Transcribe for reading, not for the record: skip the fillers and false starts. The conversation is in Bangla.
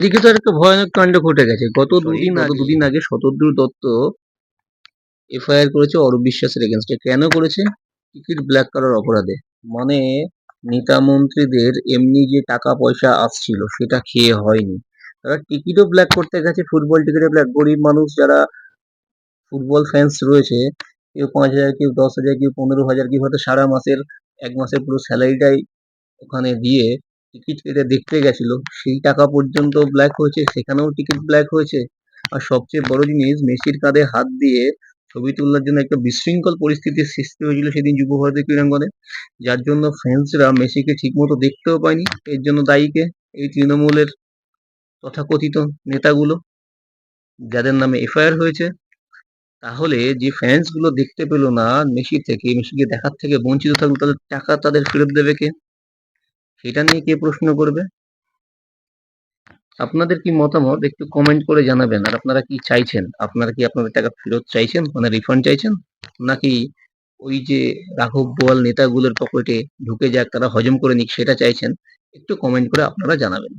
এদিকে তো একটা ভয়ানক কাণ্ড ঘটে গেছে। গত সরি গত আগে দুদিন আগে শতদ্রু দত্ত এফআইআর করেছে অরূপ বিশ্বাসের এগেনস্টে। কেন করেছে? টিকিট ব্ল্যাক করার অপরাধে। মানে নেতা মন্ত্রীদের এমনি যে টাকা পয়সা আসছিল সেটা খেয়ে হয়নি। তারা টিকিটও ব্ল্যাক করতে গেছে, ফুটবল টিকিটে ব্ল্যাক। গরিব মানুষ যারা ফুটবল ফ্যান্স রয়েছে, কেউ ৫,০০০, কেউ ১০,০০০, কেউ ১৫,০০০, কেউ হয়তো সারা মাসের ১ মাসের পুরো স্যালারিটাই ওখানে দিয়ে টিকিট কেটে দেখতে গেছিল, সেই টাকা পর্যন্ত ব্ল্যাক হয়েছে, সেখানেও টিকিট ব্ল্যাক হয়েছে। আর সবচেয়ে বড় জিনিস, মেসির কাঁধে হাত দিয়ে ছবি তোলার জন্য একটা বিশৃঙ্খল পরিস্থিতির সৃষ্টি হয়েছিল সেদিন যুব ভারতী ক্রীড়াঙ্গনে, যার জন্য ফ্যান্সরা মেসিকে ঠিকমতো দেখতেও পায়নি। এর জন্য দায়ী কে? এই তৃণমূলের তথাকথিত নেতাগুলো, যাদের নামে এফআইআর হয়েছে। তাহলে যে ফ্যান্স গুলো দেখতে পেল না মেসি থেকে, মেসিকে দেখার থেকে বঞ্চিত থাকলো, তাদের টাকা তাদের ফেরত দেবে কে? সেটা নিয়ে কে প্রশ্ন করবে? আপনাদের কি মতামত একটু কমেন্ট করে জানাবেন। আর আপনারা কি চাইছেন? আপনারা কি আপনাদের টাকা ফেরত চাইছেন, মানে রিফান্ড চাইছেন, নাকি ওই যে রাঘব বোয়াল নেতাগুলোর পকেটে ঢুকে যাক, তারা হজম করে নিক, সেটা চাইছেন? একটু কমেন্ট করে আপনারা জানাবেন।